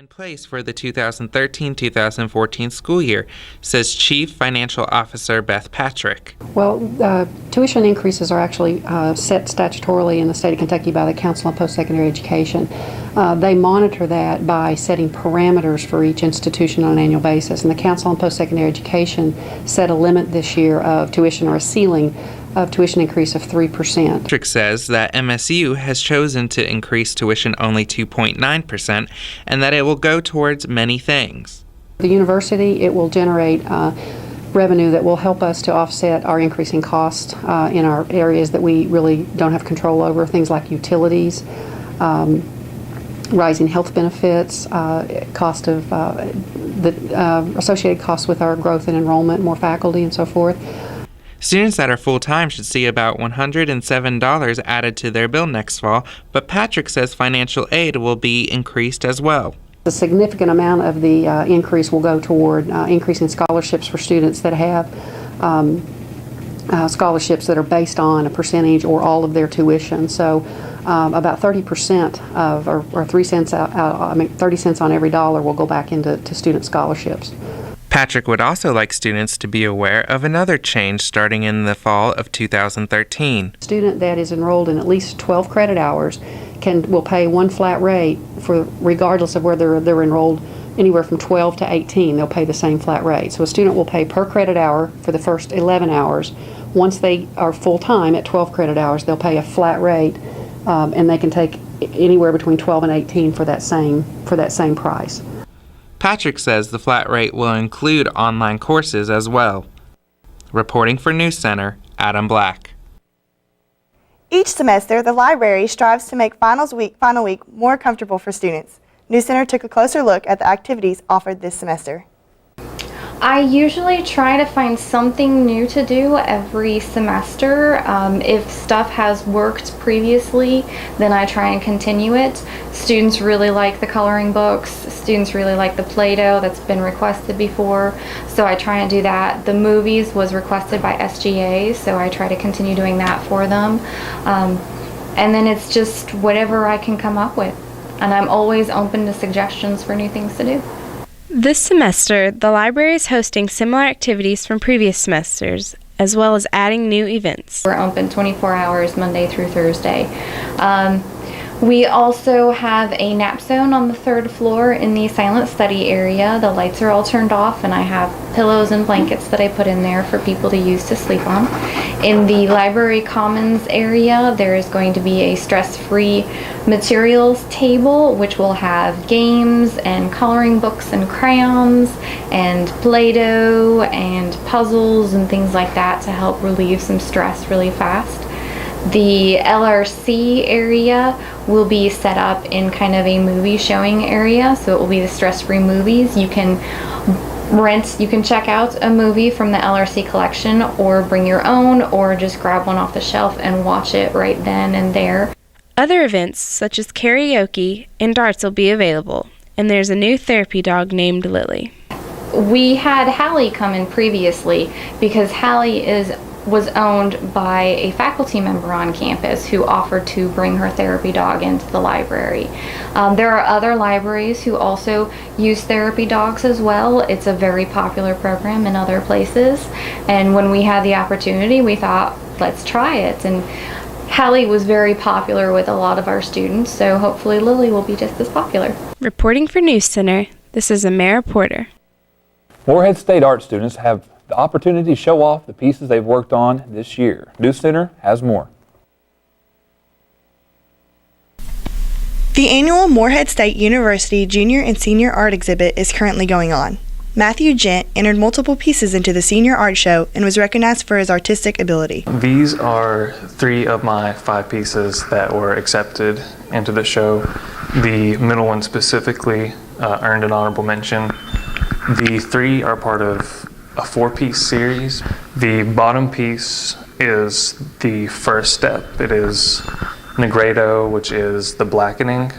in place for the 2013-2014 school year, says Chief Financial Officer Beth Patrick. Well, tuition increases are actually set statutorily in the state of Kentucky by the Council on Post-Secondary Education. They monitor that by setting parameters for each institution on an annual basis, and the Council on Post-Secondary Education set a limit this year of tuition, or a ceiling of tuition increase of 3%. Patrick says that MSU has chosen to increase tuition only 2.9% and that it will go towards many things. The university, it will generate revenue that will help us to offset our increasing costs in our areas that we really don't have control over, things like utilities, rising health benefits, cost of the associated costs with our growth and enrollment, more faculty and so forth. Students that are full-time should see about $107 added to their bill next fall, but Patrick says financial aid will be increased as well. A significant amount of the increase will go toward increasing scholarships for students that have scholarships that are based on a percentage or all of their tuition. So about 30% of, or 3 cents 30 cents on every dollar will go back into student scholarships. Patrick would also like students to be aware of another change starting in the fall of 2013. A student that is enrolled in at least 12 credit hours will pay one flat rate for, regardless of whether they're enrolled anywhere from 12 to 18, they'll pay the same flat rate. So a student will pay per credit hour for the first 11 hours. Once they are full-time at 12 credit hours, they'll pay a flat rate, and they can take anywhere between 12 and 18 for that same price. Patrick says the flat rate will include online courses as well. Reporting for NewsCenter, Adam Black. Each semester, the library strives to make final week more comfortable for students. NewsCenter took a closer look at the activities offered this semester. I usually try to find something new to do every semester. If stuff has worked previously, then I try and continue it. Students really like the coloring books. Students really like the Play-Doh that's been requested before, so I try and do that. The movies was requested by SGA, so I try to continue doing that for them. And then it's just whatever I can come up with. And I'm always open to suggestions for new things to do. This semester, the library is hosting similar activities from previous semesters, as well as adding new events. We're open 24 hours Monday through Thursday. We also have a nap zone on the 3rd floor in the silent study area. The lights are all turned off, and I have pillows and blankets that I put in there for people to use to sleep on. In the library commons area, there is going to be a stress-free materials table, which will have games and coloring books and crayons and Play-Doh and puzzles and things like that to help relieve some stress really fast. The LRC area will be set up in kind of a movie showing area, so it will be the stress-free movies. You can check out a movie from the LRC collection, or bring your own, or just grab one off the shelf and watch it right then and there. Other events, such as karaoke and darts, will be available, and there's a new therapy dog named Lily. We had Hallie come in previously because Hallie was owned by a faculty member on campus who offered to bring her therapy dog into the library. There are other libraries who also use therapy dogs as well. It's a very popular program in other places, and when we had the opportunity, we thought, let's try it. And Hallie was very popular with a lot of our students, so hopefully Lily will be just as popular. Reporting for NewsCenter, this is Amara Porter. Morehead State art students have the opportunity to show off the pieces they've worked on this year. NewsCenter has more. The annual Morehead State University Junior and Senior Art Exhibit is currently going on. Matthew Gent entered multiple pieces into the Senior Art Show and was recognized for his artistic ability. These are 3 of my 5 pieces that were accepted into the show. The middle one specifically earned an honorable mention. The 3 are part of a 4-piece series. The bottom piece is the first step. It is Negredo, which is the blackening.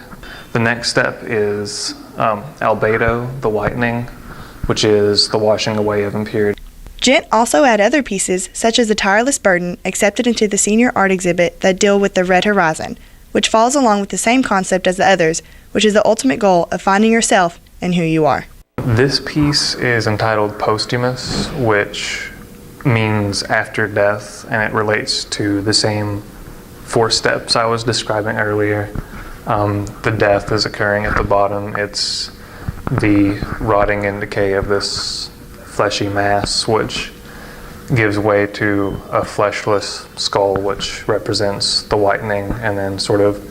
The next step is Albedo, the whitening, which is the washing away of impurity. Gent also had other pieces, such as the Tireless Burden, accepted into the Senior Art Exhibit that deal with the Red Horizon. which falls along with the same concept as the others, which is the ultimate goal of finding yourself and who you are. This piece is entitled Posthumous, which means after death, and it relates to the same 4 steps I was describing earlier. The death is occurring at the bottom. It's the rotting and decay of this fleshy mass, which gives way to a fleshless skull, which represents the whitening, and then sort of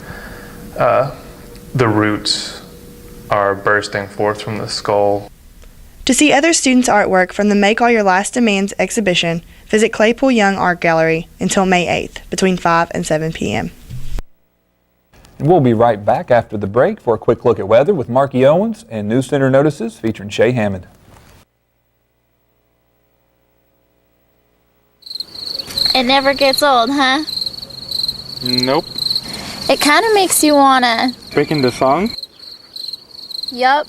the roots are bursting forth from the skull. To see other students' artwork from the Make All Your Last Demands exhibition, visit Claypool Young Art Gallery until May 8th between 5 and 7 p.m. We'll be right back after the break for a quick look at weather with Marky Owens and NewsCenter Notices featuring Shay Hammond. It never gets old, huh? Nope. It kind of makes you wanna... Breaking the song? Yup.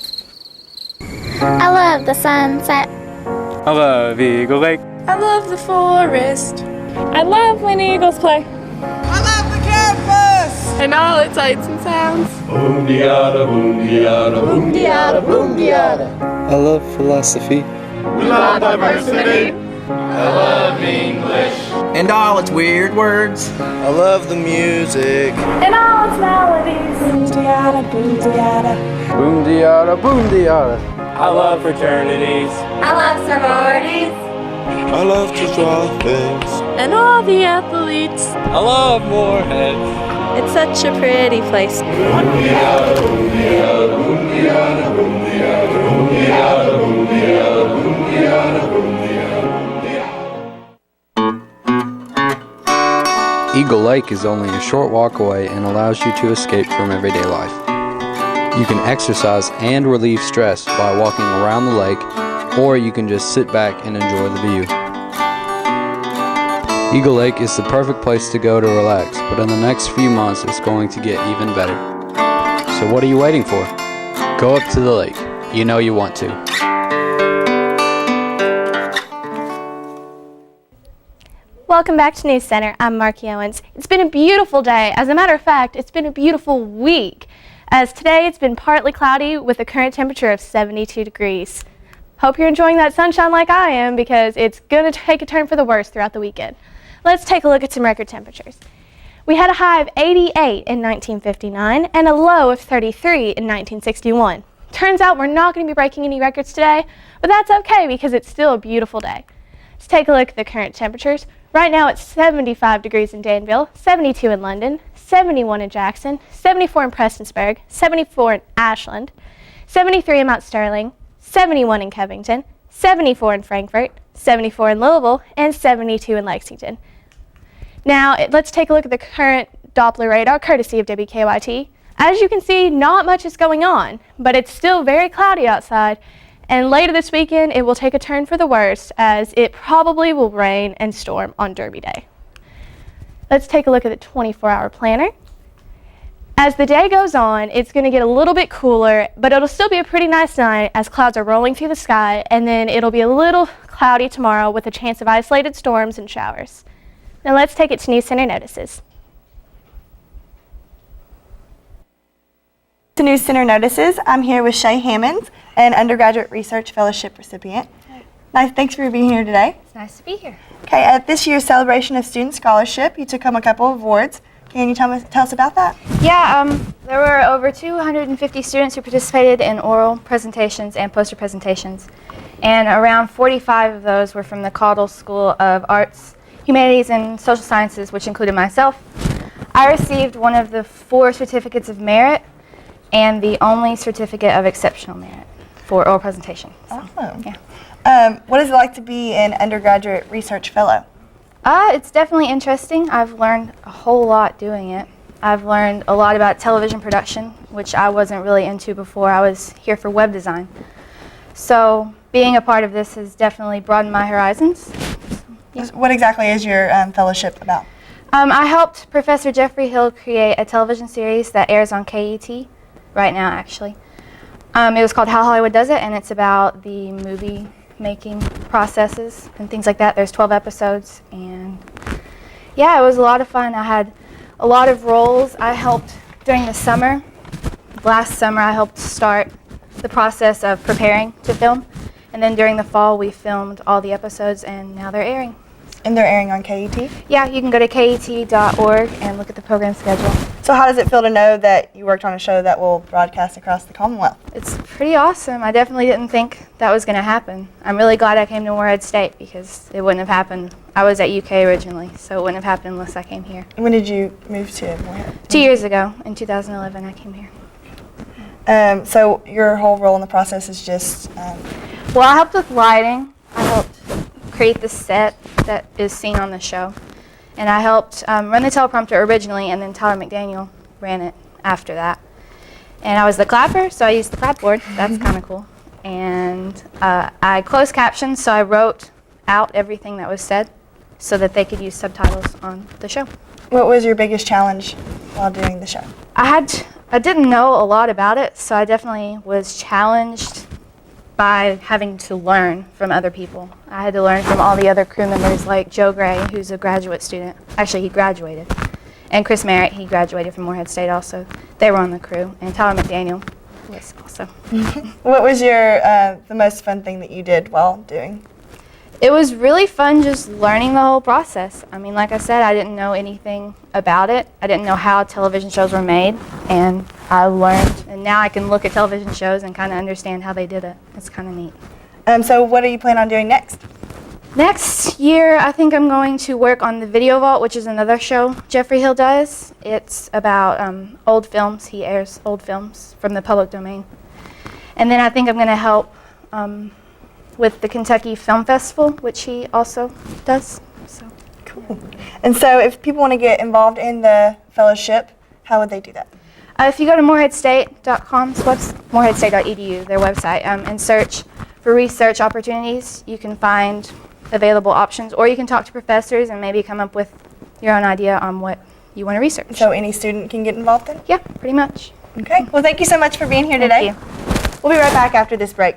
I love the sunset. I love Eagle Lake. I love the forest. I love when eagles play. I love the campus! And all its sights and sounds. Boom-de-yada, boom-de-yada, boom-de-yada, boom-de-yada. I love philosophy. We love diversity. I love English. And all its weird words. I love the music. And all its melodies. Boom-de-yada, boom-de-yada. Boom-de-yada, boom-de-yada. I love fraternities. I love sororities. I love to draw things. And all the athletes. I love Moorhead. It's such a pretty place. Boom-de-yada, boom-de-yada, boom-de-yada, boom-de-yada, boom-de-yada, boom-de-yada, boom-de-yada, boom-de-yada. Eagle Lake is only a short walk away and allows you to escape from everyday life. You can exercise and relieve stress by walking around the lake, or you can just sit back and enjoy the view. Eagle Lake is the perfect place to go to relax, but in the next few months it's going to get even better. So what are you waiting for? Go up to the lake. You know you want to. Welcome back to NewsCenter. I'm Marky Owens. It's been a beautiful day. As a matter of fact, it's been a beautiful week, as today it's been partly cloudy with a current temperature of 72 degrees. Hope you're enjoying that sunshine like I am, because it's going to take a turn for the worse throughout the weekend. Let's take a look at some record temperatures. We had a high of 88 in 1959 and a low of 33 in 1961. Turns out we're not going to be breaking any records today, but that's okay because it's still a beautiful day. Let's take a look at the current temperatures. Right now it's 75 degrees in Danville, 72 in London, 71 in Jackson, 74 in Prestonsburg, 74 in Ashland, 73 in Mount Sterling, 71 in Covington, 74 in Frankfort, 74 in Louisville, and 72 in Lexington. Now let's take a look at the current Doppler radar courtesy of WKYT. As you can see, not much is going on, but it's still very cloudy outside. And later this weekend, it will take a turn for the worse, as it probably will rain and storm on Derby Day. Let's take a look at the 24-hour planner. As the day goes on, it's going to get a little bit cooler, but it'll still be a pretty nice night as clouds are rolling through the sky, and then it'll be a little cloudy tomorrow with a chance of isolated storms and showers. Now let's take it to NewsCenter Notices. To NewsCenter Notices, I'm here with Shay Hammond, an undergraduate research fellowship recipient. Nice, thanks for being here today. It's nice to be here. Okay, at this year's celebration of student scholarship, you took home a couple of awards. Can you tell us about that? Yeah, there were over 250 students who participated in oral presentations and poster presentations, and around 45 of those were from the Caudle School of Arts, Humanities, and Social Sciences, which included myself. I received one of the 4 certificates of merit and the only certificate of exceptional merit for oral presentation. So, awesome. Yeah. What is it like to be an undergraduate research fellow? It's definitely interesting. I've learned a whole lot doing it. I've learned a lot about television production, which I wasn't really into before. I was here for web design. So being a part of this has definitely broadened my horizons. Yeah. What exactly is your fellowship about? I helped Professor Jeffrey Hill create a television series that airs on KET right now, actually. It was called How Hollywood Does It, and it's about the movie making processes and things like that. There's 12 episodes, and yeah, it was a lot of fun. I had a lot of roles. I helped during the summer. Last summer, I helped start the process of preparing to film. And then during the fall, we filmed all the episodes, and now they're airing. And they're airing on KET? Yeah, you can go to KET.org and look at the program schedule. So how does it feel to know that you worked on a show that will broadcast across the Commonwealth? It's pretty awesome. I definitely didn't think that was going to happen. I'm really glad I came to Morehead State because it wouldn't have happened. I was at UK originally, so it wouldn't have happened unless I came here. When did you move to Morehead? 2 years ago, in 2011, I came here. So your whole role in the process is just... Well, I helped with lighting. I helped create the set that is seen on the show. And I helped run the teleprompter originally, and then Tyler McDaniel ran it after that. And I was the clapper, so I used the clapboard. That's kind of cool. And I closed captions, so I wrote out everything that was said so that they could use subtitles on the show. What was your biggest challenge while doing the show? I didn't know a lot about it, so I definitely was challenged by having to learn from other people. I had to learn from all the other crew members like Joe Gray, who's a graduate student. Actually, he graduated. And Chris Merritt, he graduated from Morehead State also. They were on the crew. And Tyler McDaniel was also. What was your the most fun thing that you did while doing? It was really fun just learning the whole process. I mean, like I said, I didn't know anything about it. I didn't know how television shows were made, and I learned. And now I can look at television shows and kind of understand how they did it. It's kind of neat. So what are you planning on doing next? Next year, I think I'm going to work on the Video Vault, which is another show Jeffrey Hill does. It's about old films. He airs old films from the public domain. And then I think I'm going to help with the Kentucky Film Festival, which he also does. So cool. And so if people want to get involved in the fellowship, how would they do that? If you go to moreheadstate.com, moreheadstate.edu, their website, and search for research opportunities, you can find available options, or you can talk to professors and maybe come up with your own idea on what you want to research. So any student can get involved in? Yeah, pretty much. Okay. Well, thank you so much for being here today. Thank you. We'll be right back after this break.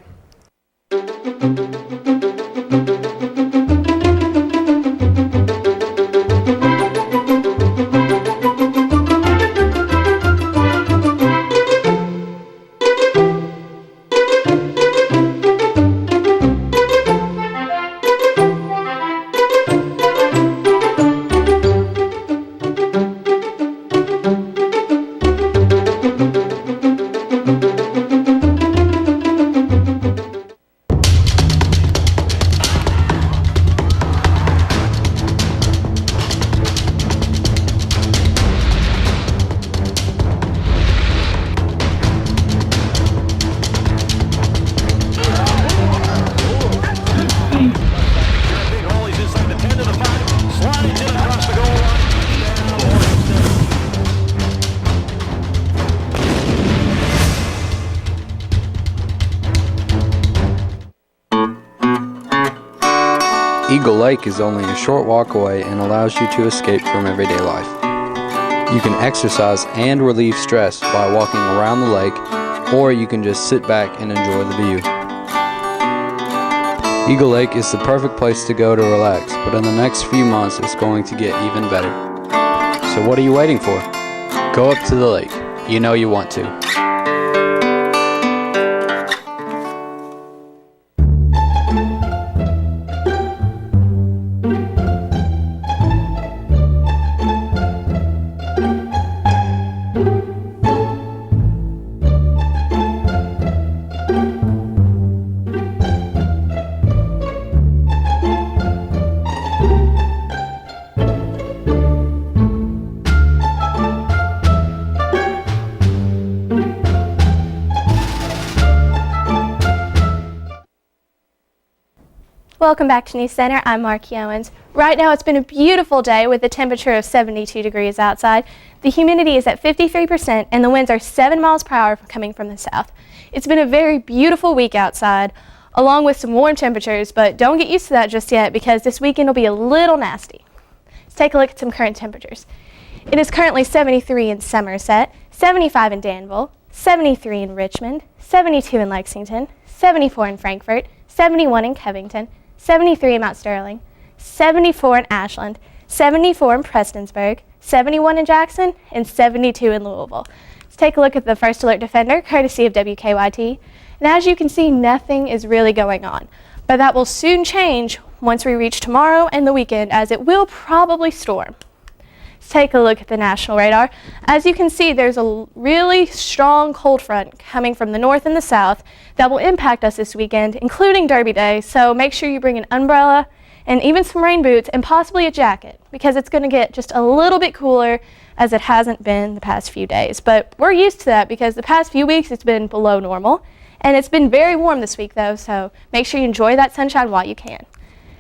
Eagle Lake is only a short walk away and allows you to escape from everyday life. You can exercise and relieve stress by walking around the lake, or you can just sit back and enjoy the view. Eagle Lake is the perfect place to go to relax, but in the next few months it's going to get even better. So what are you waiting for? Go up to the lake. You know you want to. Welcome back to NewsCenter. I'm Marky Owens. Right now it's been a beautiful day with a temperature of 72 degrees outside. The humidity is at 53% and the winds are 7 miles per hour coming from the south. It's been a very beautiful week outside along with some warm temperatures, but don't get used to that just yet because this weekend will be a little nasty. Let's take a look at some current temperatures. It is currently 73 in Somerset, 75 in Danville, 73 in Richmond, 72 in Lexington, 74 in Frankfort, 71 in Covington, 73 in Mount Sterling, 74 in Ashland, 74 in Prestonsburg, 71 in Jackson, and 72 in Louisville. Let's take a look at the First Alert Defender, courtesy of WKYT. And as you can see, nothing is really going on. But that will soon change once we reach tomorrow and the weekend, as it will probably storm. Let's take a look at the national radar. As you can see, there's a really strong cold front coming from the north and the south that will impact us this weekend, including Derby Day. So make sure you bring an umbrella and even some rain boots and possibly a jacket, because it's going to get just a little bit cooler as it hasn't been the past few days. But we're used to that because the past few weeks it's been below normal. And it's been very warm this week though, so make sure you enjoy that sunshine while you can.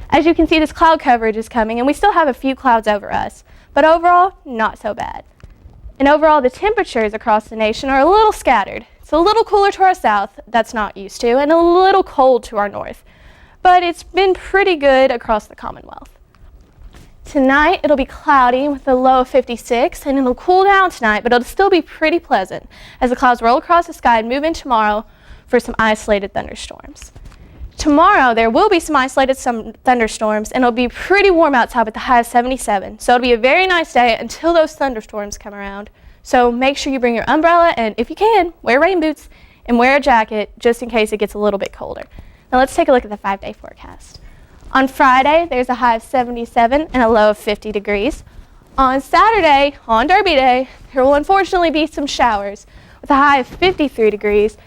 As you can see, this cloud coverage is coming, and we still have a few clouds over us, but overall, not so bad. And overall, the temperatures across the nation are a little scattered. It's a little cooler to our south, that's not used to, and a little cold to our north. But it's been pretty good across the Commonwealth. Tonight, it'll be cloudy with a low of 56, and it'll cool down tonight, but it'll still be pretty pleasant as the clouds roll across the sky and move in tomorrow for some isolated thunderstorms. Tomorrow, there will be some isolated thunderstorms, and it'll be pretty warm outside with the high of 77. So it'll be a very nice day until those thunderstorms come around. So make sure you bring your umbrella, and if you can, wear rain boots and wear a jacket just in case it gets a little bit colder. Now let's take a look at the 5-day forecast. On Friday, there's a high of 77 and a low of 50 degrees. On Saturday, on Derby Day, there will unfortunately be some showers with a high of 53 degrees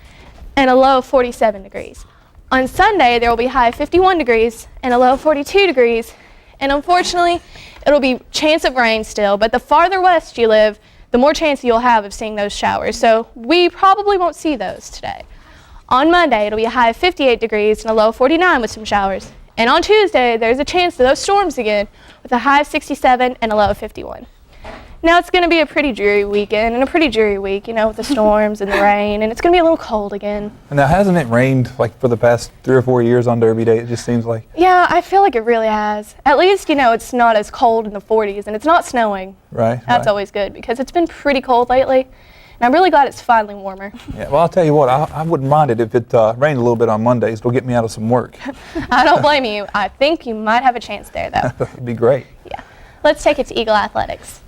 and a low of 47 degrees. On Sunday, there will be a high of 51 degrees and a low of 42 degrees. And unfortunately, it'll be chance of rain still, but the farther west you live, the more chance you'll have of seeing those showers. So we probably won't see those today. On Monday, it'll be a high of 58 degrees and a low of 49 with some showers. And on Tuesday, there's a chance of those storms again with a high of 67 and a low of 51. Now it's going to be a pretty dreary weekend and a pretty dreary week, you know, with the storms and the rain, and it's going to be a little cold again. Now, hasn't it rained like for the past 3 or 4 years on Derby Day? It just seems like. Yeah, I feel like it really has. At least, you know, it's not as cold in the 40s, and it's not snowing. Right. That's always good because it's been pretty cold lately, and I'm really glad it's finally warmer. Yeah, well, I'll tell you what, I wouldn't mind it if it rained a little bit on Mondays. It'll get me out of some work. I don't blame you. I think you might have a chance there, though. That'd be great. Yeah. Let's take it to Eagle Athletics.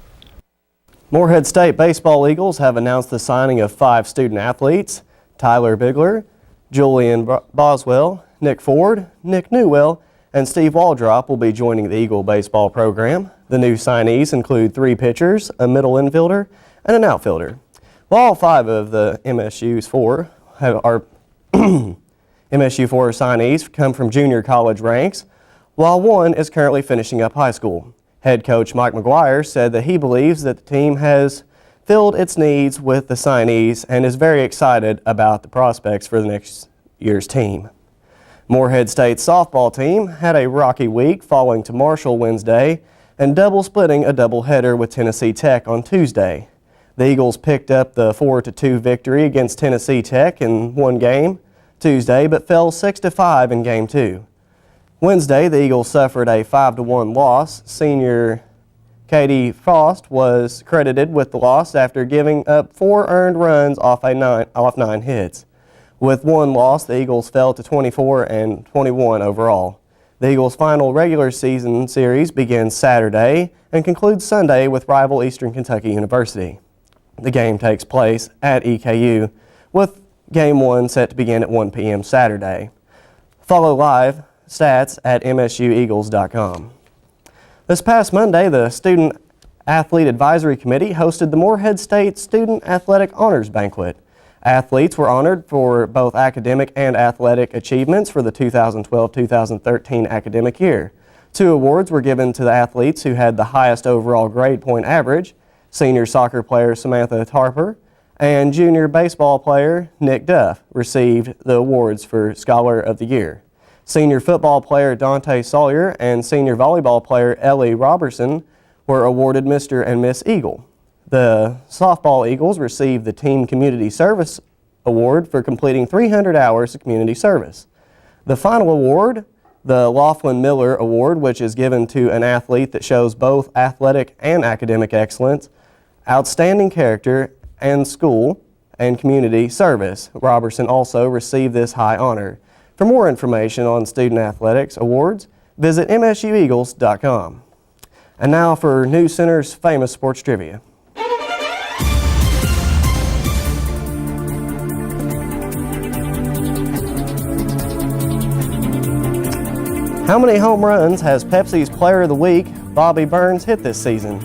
Morehead State Baseball Eagles have announced the signing of 5 student athletes: Tyler Bigler, Julian Boswell, Nick Ford, Nick Newell, and Steve Waldrop will be joining the Eagle baseball program. The new signees include 3 pitchers, a middle infielder, and an outfielder. Well, all 5 of the MSU 4 signees come from junior college ranks, while 1 is currently finishing up high school. Head coach Mike McGuire said that he believes that the team has filled its needs with the signees and is very excited about the prospects for the next year's team. Morehead State's softball team had a rocky week falling to Marshall Wednesday and double splitting a doubleheader with Tennessee Tech on Tuesday. The Eagles picked up the 4-2 victory against Tennessee Tech in one game Tuesday, but fell 6-5 in game 2. Wednesday, the Eagles suffered a 5-1 loss. Senior Katie Frost was credited with the loss after giving up 4 earned runs off 9 hits. With 1 loss, the Eagles fell to 24-21 overall. The Eagles' final regular season series begins Saturday and concludes Sunday with rival Eastern Kentucky University. The game takes place at EKU, with Game 1 set to begin at 1 p.m. Saturday. Follow live stats at MSUEagles.com. This past Monday, the Student Athlete Advisory Committee hosted the Morehead State Student Athletic Honors Banquet. Athletes were honored for both academic and athletic achievements for the 2012-2013 academic year. 2 awards were given to the athletes who had the highest overall grade point average: senior soccer player Samantha Tarper and junior baseball player Nick Duff received the awards for Scholar of the Year. Senior football player Dante Sawyer and senior volleyball player Ellie Robertson were awarded Mr. and Miss Eagle. The softball Eagles received the Team Community Service Award for completing 300 hours of community service. The final award, the Laughlin Miller Award, which is given to an athlete that shows both athletic and academic excellence, outstanding character, and school and community service. Robertson also received this high honor. For more information on student athletics awards, visit MSUEagles.com. And now for NewsCenter's famous sports trivia. How many home runs has Pepsi's Player of the Week, Bobby Burns, hit this season?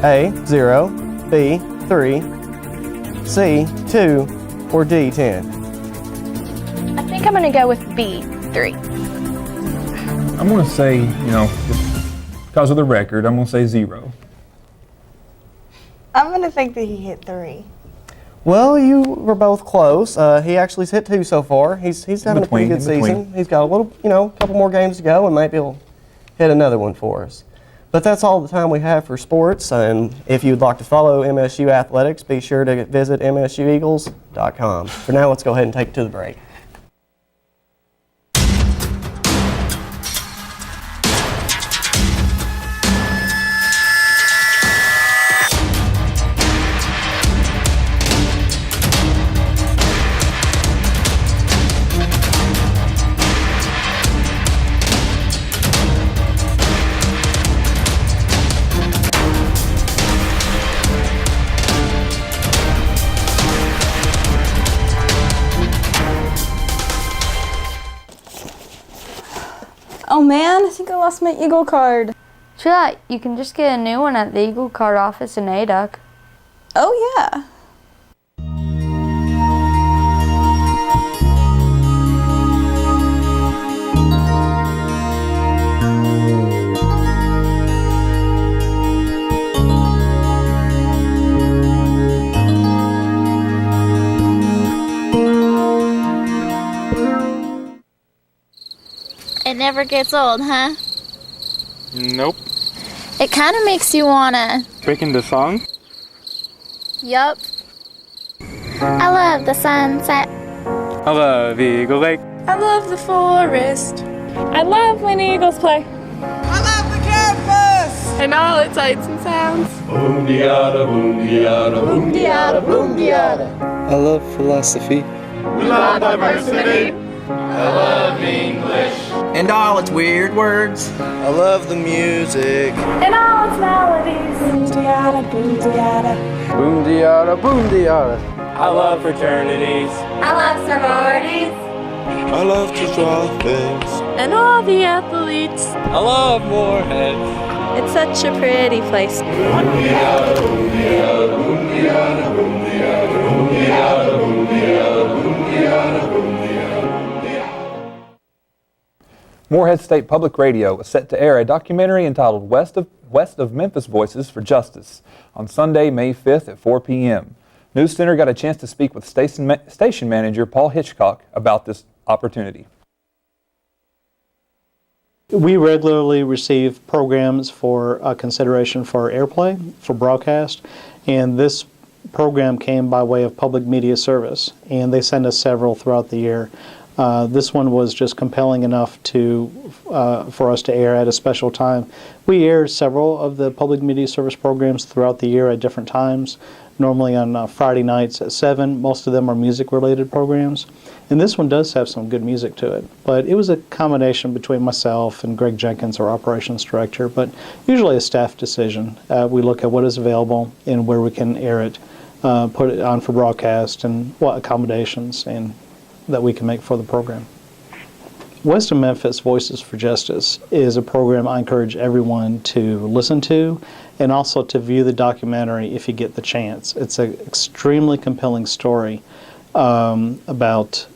A, 0, B, 3, C, 2, or D, 10? I think I'm going to go with B, 3. I'm going to say, because of the record, I'm going to say 0. I'm going to think that he hit 3. Well, you were both close. He actually has hit 2 so far. He's having a pretty good season. He's got a little, couple more games to go and might be able to hit another one for us. But that's all the time we have for sports. And if you'd like to follow MSU athletics, be sure to visit MSUEagles.com. For now, let's go ahead and take it to the break. Oh man, I think I lost my Eagle card. Try that. You can just get a new one at the Eagle card office in Aduc. Oh yeah. It never gets old, huh? Nope. It kind of makes you wanna... Breaking the song? Yup. I love the sunset. I love Eagle Lake. I love the forest. I love when eagles play. I love the campus! And all its sights and sounds. Boom-de-yada, boom-de-yada, Boom-de-yada, boom-de-yada. I love philosophy. We love diversity. I love English. And all its weird words. I love the music. And all its melodies. Boom-de-yada, boom-de-yada. Boom-de-yada, boom-de-yada. I love fraternities. I love sororities. I love to draw things. And all the athletes. I love Moorhead. It's such a pretty place. Boom-de-yada, boom-de-yada, boom-de-yada, boom-de-yada, boom-de-yada, boom-de-yada, boom-de-yada, boom-de-yada. Moorhead State Public Radio is set to air a documentary entitled West of Memphis Voices for Justice on Sunday, May 5th at 4 p.m. NewsCenter got a chance to speak with station manager Paul Hitchcock about this opportunity. We regularly receive programs for consideration for airplay, for broadcast, and this program came by way of public media service, and they send us several throughout the year. This one was just compelling enough for us to air at a special time. We air several of the public media service programs throughout the year at different times, normally on Friday nights at 7. Most of them are music-related programs. And this one does have some good music to it. But it was a combination between myself and Greg Jenkins, our operations director, but usually a staff decision. We look at what is available and where we can air it, put it on for broadcast, and what accommodations and that we can make for the program. West of Memphis Voices for Justice is a program I encourage everyone to listen to and also to view the documentary if you get the chance. It's an extremely compelling story about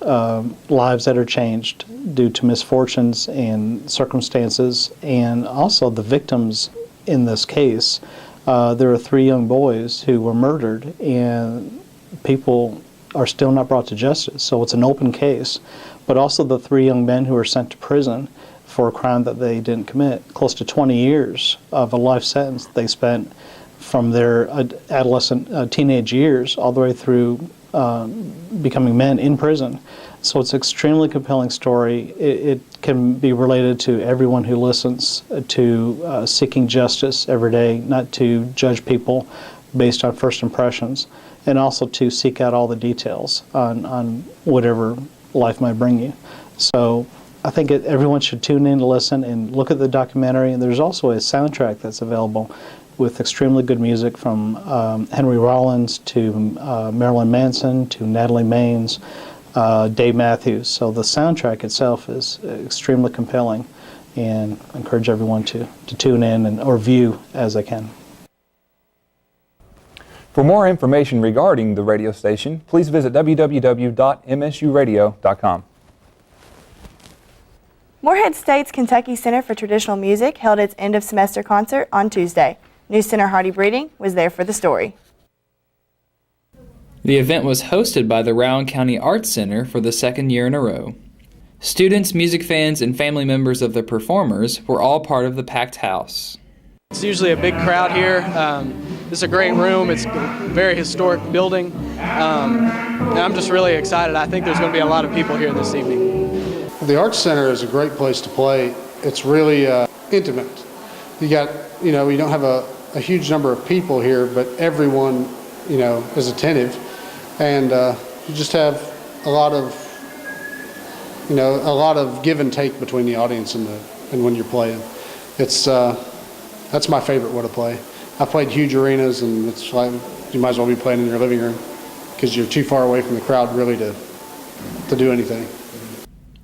lives that are changed due to misfortunes and circumstances, and also the victims in this case. There are 3 young boys who were murdered, and people are still not brought to justice, so it's an open case. But also the 3 young men who were sent to prison for a crime that they didn't commit. Close to 20 years of a life sentence they spent from their adolescent, teenage years all the way through becoming men in prison. So it's an extremely compelling story. It can be related to everyone who listens to seeking justice every day, not to judge people based on first impressions, and also to seek out all the details on whatever life might bring you. So I think everyone should tune in to listen and look at the documentary. And there's also a soundtrack that's available with extremely good music from Henry Rollins to Marilyn Manson to Natalie Maines, Dave Matthews. So the soundtrack itself is extremely compelling, and I encourage everyone to tune in or view as they can. For more information regarding the radio station, please visit www.msuradio.com. Morehead State's Kentucky Center for Traditional Music held its end-of-semester concert on Tuesday. NewsCenter Hardy Breeding was there for the story. The event was hosted by the Rowan County Arts Center for the second year in a row. Students, music fans, and family members of the performers were all part of the packed house. It's usually a big crowd here. This is a great room. It's a very historic building. And I'm just really excited. I think there's going to be a lot of people here this evening. The Arts Center is a great place to play. It's really intimate. You don't have a huge number of people here, but everyone, is attentive. And you just have a lot of give and take between the audience and when you're playing. That's my favorite way to play. I played huge arenas, and it's like you might as well be playing in your living room because you're too far away from the crowd really to do anything.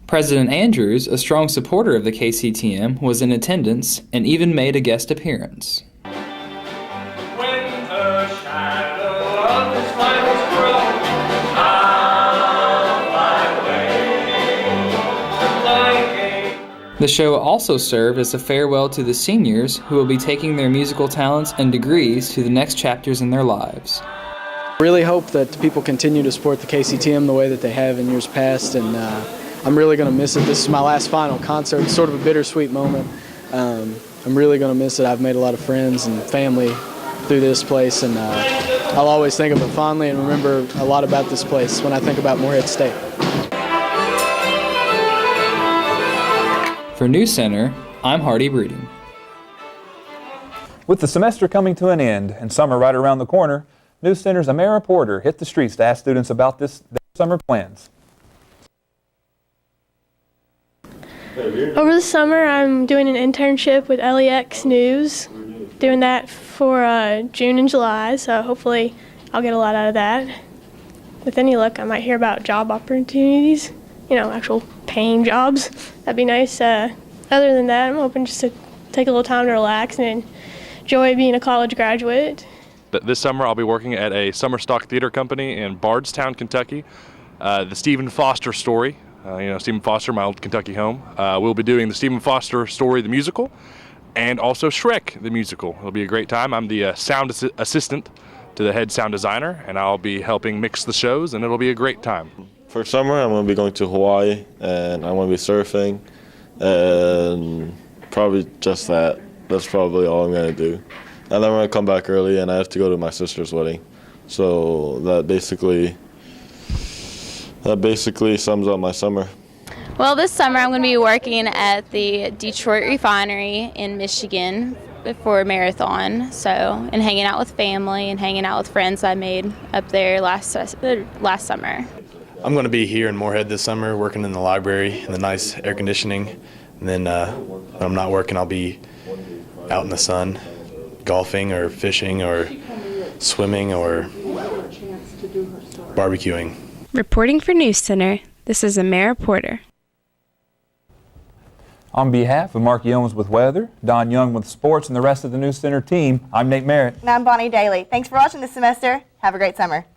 President Andrews, a strong supporter of the KCTM, was in attendance and even made a guest appearance. The show also served as a farewell to the seniors who will be taking their musical talents and degrees to the next chapters in their lives. Really hope that people continue to support the KCTM the way that they have in years past, and I'm really going to miss it. This is my last final concert. It's sort of a bittersweet moment. I'm really going to miss it. I've made a lot of friends and family through this place, and I'll always think of it fondly and remember a lot about this place when I think about Morehead State. For NewsCenter, I'm Hardy Breeding. With the semester coming to an end and summer right around the corner, NewsCenter's Amara Porter hit the streets to ask students about their summer plans. Over the summer, I'm doing an internship with LEX News, doing that for June and July, so hopefully I'll get a lot out of that. With any luck, I might hear about job opportunities, actual paying jobs. That'd be nice. Other than that, I'm hoping just to take a little time to relax and enjoy being a college graduate. This summer, I'll be working at a summer stock theater company in Bardstown, Kentucky. The Stephen Foster story. Stephen Foster, my old Kentucky home. We'll be doing the Stephen Foster story, the musical, and also Shrek, the musical. It'll be a great time. I'm the sound assistant to the head sound designer, and I'll be helping mix the shows, and it'll be a great time. For summer, I'm going to be going to Hawaii, and I'm going to be surfing, and probably just that. That's probably all I'm going to do. And then I'm going to come back early, and I have to go to my sister's wedding. So that basically sums up my summer. Well, this summer I'm going to be working at the Detroit refinery in Michigan for a marathon, and hanging out with family and hanging out with friends I made up there last summer. I'm going to be here in Morehead this summer, working in the library in the nice air conditioning. And then when I'm not working, I'll be out in the sun, golfing or fishing or swimming or barbecuing. Reporting for NewsCenter, this is Amara Porter. On behalf of Marky Owens with weather, Don Young with sports, and the rest of the NewsCenter team, I'm Nate Merritt. And I'm Bonnie Daly. Thanks for watching this semester. Have a great summer.